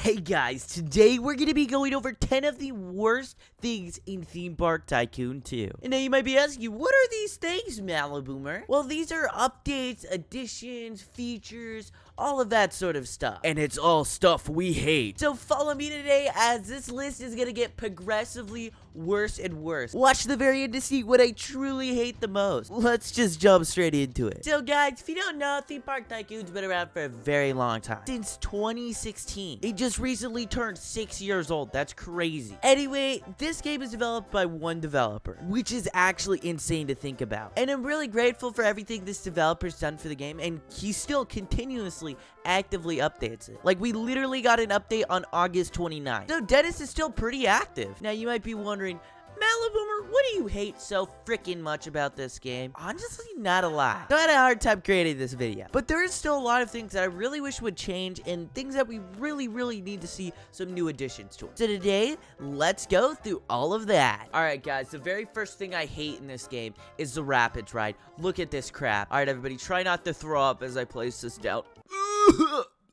Hey guys, today we're going to be going over 10 of the worst things in Theme Park Tycoon 2. And now you might be asking, what are these things, Maliboomer? Well, these are updates, additions, features, all of that sort of stuff. And it's all stuff we hate. So follow me today as this list is going to get progressively worse and worse. Watch the very end to see what I truly hate the most. Let's just jump straight into it. So guys, if you don't know, Theme Park Tycoon's been around for a very long time. Since 2016. It just recently turned 6 years old. That's crazy. Anyway, this game is developed by one developer, which is actually insane to think about. And I'm really grateful for everything this developer's done for the game, and he still continuously actively updates it. Like, we literally got an update on August 29th. So Dennis is still pretty active. Now, you might be wondering, Maliboomer, what do you hate so freaking much about this game? Honestly, not a lot. So I had a hard time creating this video. But there is still a lot of things that I really wish would change and things that we really need to see some new additions to it. So today, let's go through all of that. Alright guys, the very first thing I hate in this game is the Rapids ride. Look at this crap. Alright everybody, try not to throw up as I place this down.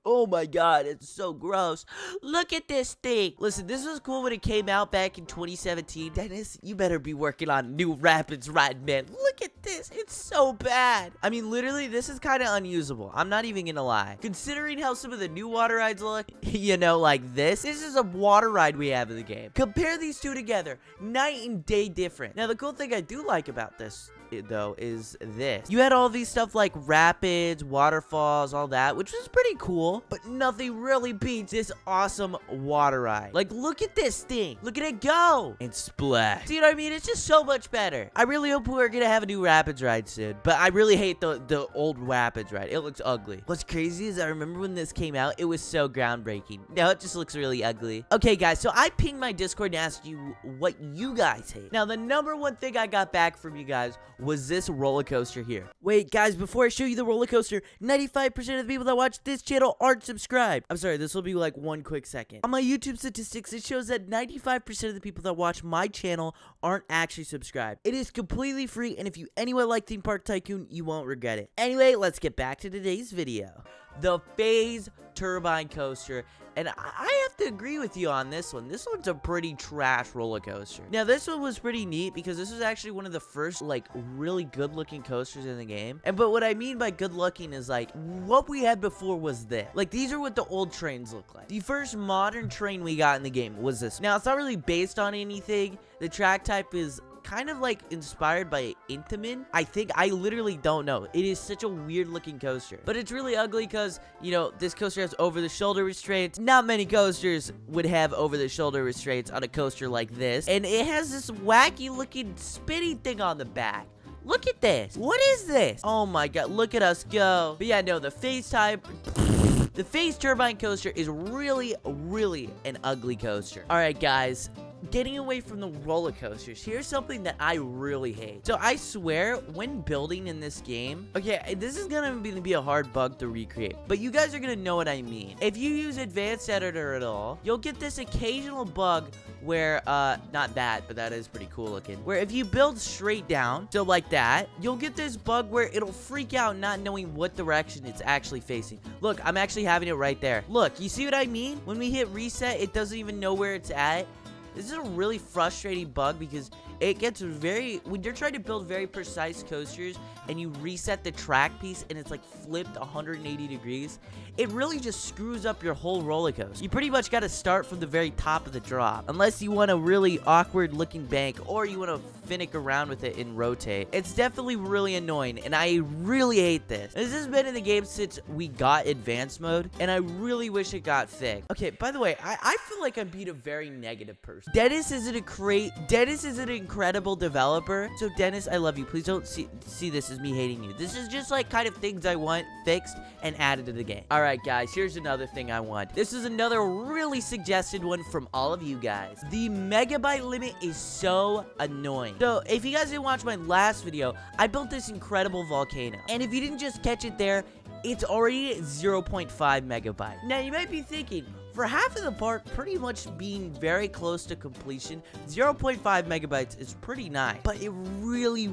Oh my god, it's so gross. Look at this thing. Listen, this was cool when it came out back in 2017. Dennis, you better be working on new Rapids ride, man. Look at this. It's so bad. I mean, literally, this is kind of unusable. I'm not even gonna lie. Considering how some of the new water rides look, you know, like this is a water ride we have in the game. Compare these two together. Night and day different. Now, the cool thing I do like about this though is this. You had all these stuff like rapids, waterfalls, all that, which was pretty cool, but nothing really beats this awesome water ride. Like, look at this thing. Look at it go and splash. See what I mean? It's just so much better. I really hope we're gonna have a new rapids ride soon, but I really hate the old rapids ride. It looks ugly. What's crazy is I remember when this came out, it was so groundbreaking. Now it just looks really ugly. Okay guys, so I pinged my Discord and asked you what you guys hate. Now the number one thing I got back from you guys was this roller coaster here. Wait, guys, before I show you the roller coaster, 95% of the people that watch this channel aren't subscribed. I'm sorry, this will be like one quick second. On my YouTube statistics, it shows that 95% of the people that watch my channel aren't actually subscribed. It is completely free, and if you anyway like Theme Park Tycoon, you won't regret it. Anyway, let's get back to today's video. The Phase Turbine Coaster. And I have to agree with you on this one. This one's a pretty trash roller coaster. Now, this one was pretty neat because this was actually one of the first, like, really good-looking coasters in the game. But what I mean by good-looking is, like, what we had before was this. Like, these are what the old trains look like. The first modern train we got in the game was this. Now, it's not really based on anything. The track type is kind of like inspired by Intamin. I think, I literally don't know. It is such a weird looking coaster, but it's really ugly because, you know, this coaster has over the shoulder restraints. Not many coasters would have over the shoulder restraints on a coaster like this, and it has this wacky looking spinning thing on the back. Look at this. What is this? Oh my god, look at us go. But yeah, no, the Phase Turbine Coaster is really an ugly coaster. Alright guys, getting away from the roller coasters, here's something that I really hate. So I swear, when building in this game, okay, this is gonna be a hard bug to recreate, but you guys are gonna know what I mean. If you use advanced editor at all, you'll get this occasional bug where, not that, but that is pretty cool looking, where if you build straight down, so like that, you'll get this bug where it'll freak out not knowing what direction it's actually facing. Look, I'm actually having it right there. Look, you see what I mean? When we hit reset, it doesn't even know where it's at. This is a really frustrating bug because it gets when you're trying to build very precise coasters and you reset the track piece and it's like flipped 180 degrees, it really just screws up your whole roller coaster. You pretty much got to start from the very top of the drop, unless you want a really awkward looking bank or you want to finick around with it and rotate. It's definitely really annoying, and I really hate this. This has been in the game since we got advanced mode, and I really wish it got fixed. Okay, by the way, I feel like I'm being a very negative person. Dennis is an incredible developer. So Dennis, I love you. Please don't see this as me hating you. This is just like kind of things I want fixed and added to the game. Alright guys, here's another thing I want. This is another really suggested one from all of you guys. The megabyte limit is so annoying. So if you guys didn't watch my last video, I built this incredible volcano. And if you didn't just catch it there, it's already at 0.5 megabyte. Now you might be thinking, For half of the park pretty much being very close to completion, 0.5 megabytes is pretty nice, but it really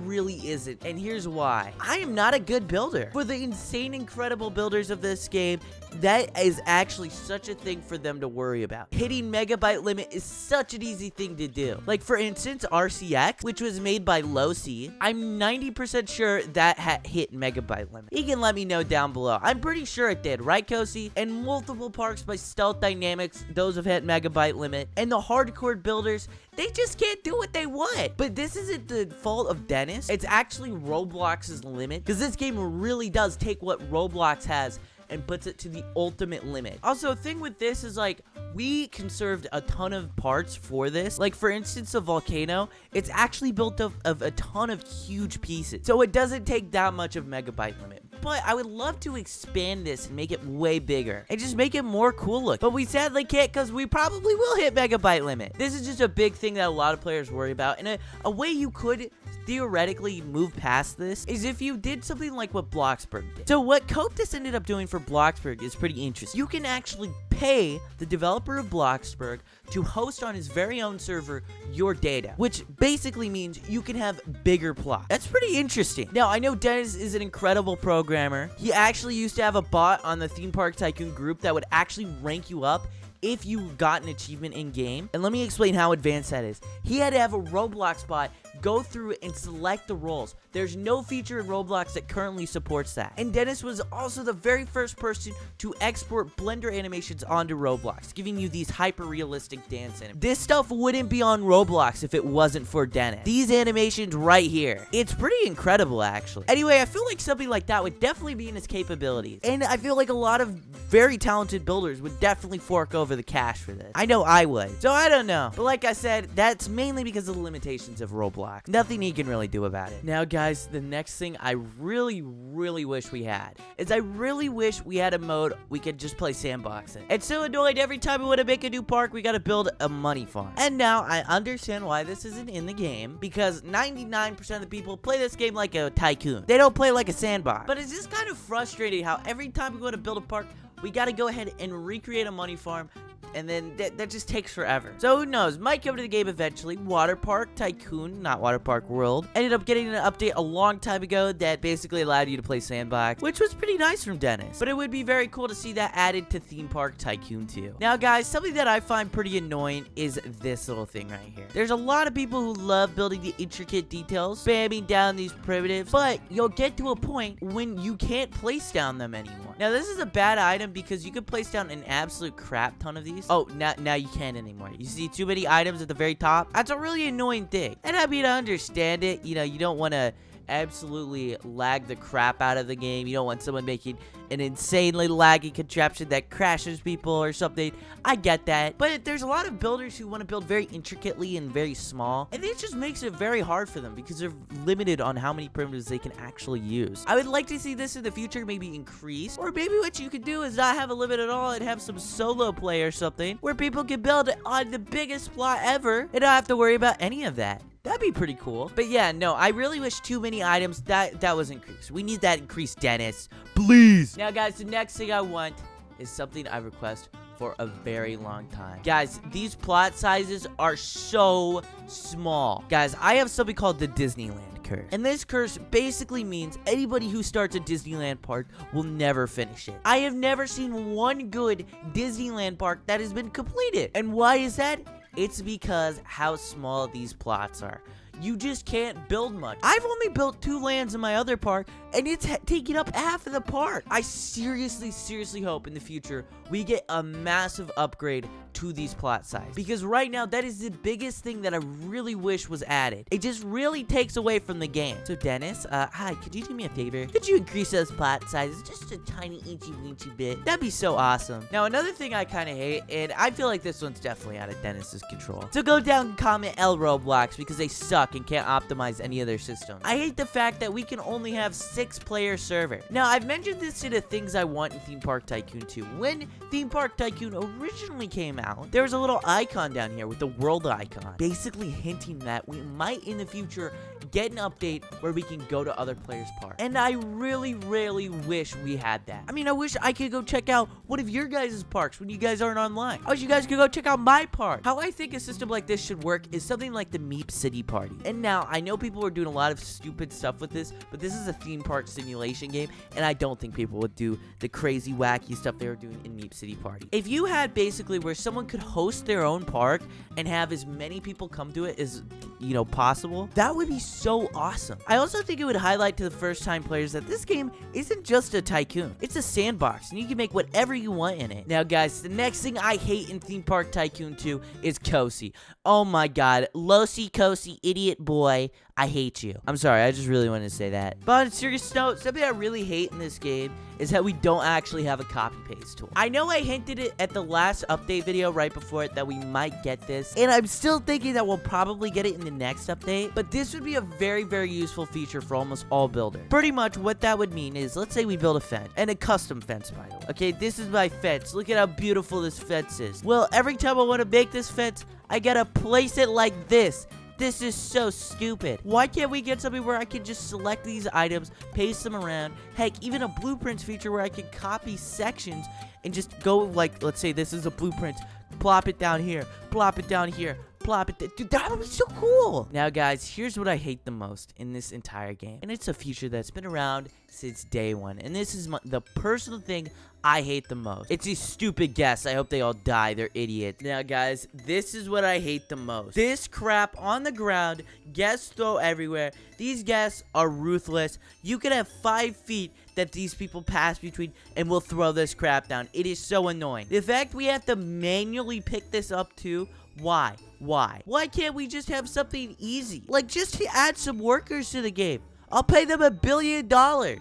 isn't, and here's why. I am not a good builder. For the insane, incredible builders of this game, that is actually such a thing for them to worry about. Hitting megabyte limit is such an easy thing to do. Like, for instance, RCX, which was made by Kosii, I'm 90% sure that hit megabyte limit. You can let me know down below. I'm pretty sure it did, right, Kosii? And multiple parks by Stealth Dynamics, those have hit megabyte limit. And the hardcore builders, they just can't do what they want. But this isn't the fault of Dennis. It's actually Roblox's limit, because this game really does take what Roblox has and puts it to the ultimate limit. Also, the thing with this is, like, we conserved a ton of parts for this. Like, for instance, a volcano, it's actually built of a ton of huge pieces. So it doesn't take that much of megabyte limit. But I would love to expand this and make it way bigger and just make it more cool look. But we sadly can't, because we probably will hit megabyte limit. This is just a big thing that a lot of players worry about. And a way you could theoretically move past this is if you did something like what Bloxburg did. So what Copetus ended up doing for Bloxburg is pretty interesting. You can actually pay the developer of Bloxburg to host on his very own server your data, which basically means you can have bigger plots. That's pretty interesting. Now, I know Dennis is an incredible programmer. He actually used to have a bot on the Theme Park Tycoon group that would actually rank you up if you got an achievement in game. And let me explain how advanced that is. He had to have a Roblox bot go through and select the roles. There's no feature in Roblox that currently supports that. And Dennis was also the very first person to export Blender animations onto Roblox, giving you these hyper-realistic dance animations. This stuff wouldn't be on Roblox if it wasn't for Dennis. These animations right here. It's pretty incredible, actually. Anyway, I feel like something like that would definitely be in his capabilities. And I feel like a lot of very talented builders would definitely fork over the cash for this. I know I would. So I don't know. But like I said, that's mainly because of the limitations of Roblox. Nothing he can really do about it. Now, guys, the next thing I really wish we had is I really wish we had a mode we could just play sandbox in. It's so annoying every time we want to make a new park, we got to build a money farm. And now I understand why this isn't in the game, because 99% of the people play this game like a tycoon. They don't play like a sandbox. But it's just kind of frustrating how every time we want to build a park, we got to go ahead and recreate a money farm, and then that just takes forever. So who knows, might come to the game eventually. Water Park Tycoon, not Water Park World, ended up getting an update a long time ago that basically allowed you to play sandbox, which was pretty nice from Dennis. But it would be very cool to see that added to Theme Park Tycoon 2. Now, guys, something that I find pretty annoying is this little thing right here. There's a lot of people who love building the intricate details, spamming down these primitives, but you'll get to a point when you can't place down them anymore. Now, this is a bad item because you could place down an absolute crap ton of these. Oh, now you can't anymore. You see too many items at the very top? That's a really annoying thing. And I mean, I understand it. You know, you don't want to absolutely lag the crap out of the game. You don't want someone making an insanely laggy contraption that crashes people or something. I get that. But there's a lot of builders who want to build very intricately and very small, and it just makes it very hard for them because they're limited on how many primitives they can actually use. I would like to see this in the future maybe increase, or maybe what you could do is not have a limit at all and have some solo play or something where people can build on the biggest plot ever and not have to worry about any of that. That'd be pretty cool. But yeah, no, I really wish too many items that was increased. We need that increased, Dennis. Please. Now, guys, the next thing I want is something I request for a very long time. Guys, these plot sizes are so small. Guys, I have something called the Disneyland curse. And this curse basically means anybody who starts a Disneyland park will never finish it. I have never seen one good Disneyland park that has been completed. And why is that? It's because how small these plots are. You just can't build much. I've only built 2 lands in my other park, and it's taking up half of the park. I seriously hope in the future we get a massive upgrade to these plot size, because right now that is the biggest thing that I really wish was added. It just really takes away from the game. So Dennis, hi, could you do me a favor? Could you increase those plot sizes just a tiny weensy bit? That'd be so awesome. Now, another thing I kind of hate, and I feel like this one's definitely out of Dennis's control, so go down and comment L Roblox, because they suck and can't optimize any of their systems. I hate the fact that we can only have 6-player server. Now, I've mentioned this to the things I want in Theme Park Tycoon 2. When Theme Park Tycoon originally came out, there was a little icon down here with the world icon, basically hinting that we might in the future get an update where we can go to other players' parks. And I really, really wish we had that. I mean, I wish I could go check out one of your guys' parks when you guys aren't online. I wish you guys could go check out my park. How I think a system like this should work is something like the Meep City Party. And now, I know people are doing a lot of stupid stuff with this, but this is a theme park simulation game, and I don't think people would do the crazy, wacky stuff they were doing in Meep City Party. If you had basically where someone could host their own park and have as many people come to it as, you know, possible, that would be so awesome. I also think it would highlight to the first-time players that this game isn't just a Tycoon. It's a sandbox, and you can make whatever you want in it. Now, guys, the next thing I hate in Theme Park Tycoon 2 is Kosii. Oh my god. Losi Kosii, idiot boy. I hate you. I'm sorry, I just really wanted to say that. But on a serious note, something I really hate in this game is that we don't actually have a copy-paste tool. I know I hinted it at the last update video right before it that we might get this, and I'm still thinking that we'll probably get it in the next update, but this would be a very, very useful feature for almost all builders. Pretty much what that would mean is, let's say we build a fence, and a custom fence, by the way. Okay, this is my fence. Look at how beautiful this fence is. Well, every time I want to make this fence, I gotta place it like this. This is so stupid. Why can't we get something where I can just select these items, paste them around? Heck, even a blueprints feature where I can copy sections and just go like, let's say this is a blueprint. Plop it down here. Plop it down here. Plop it. Dude, that would be so cool. Now, guys, here's what I hate the most in this entire game. And it's a feature that's been around since day one. And this is the personal thing I hate the most. It's these stupid guests. I hope they all die. They're idiots. Now, guys, this is what I hate the most. This crap on the ground. Guests throw everywhere. These guests are ruthless. You can have 5 feet that these people pass between and we'll throw this crap down. It is so annoying. The fact we have to manually pick this up too. Why? Why can't we just have something easy? Like, just to add some workers to the game. I'll pay them $1 billion.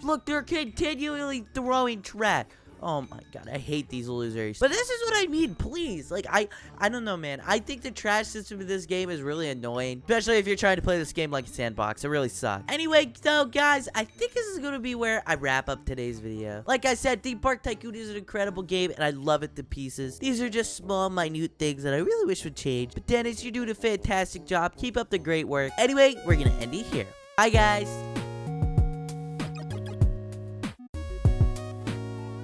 Look, they're continually throwing trash. Oh my god, I hate these losers. But this is what I mean, please. Like, I don't know, man. I think the trash system of this game is really annoying. Especially if you're trying to play this game like a sandbox. It really sucks. Anyway, so guys, I think this is going to be where I wrap up today's video. Like I said, Theme Park Tycoon is an incredible game, and I love it to pieces. These are just small, minute things that I really wish would change. But Dennis, you're doing a fantastic job. Keep up the great work. Anyway, we're going to end it here. Bye, guys.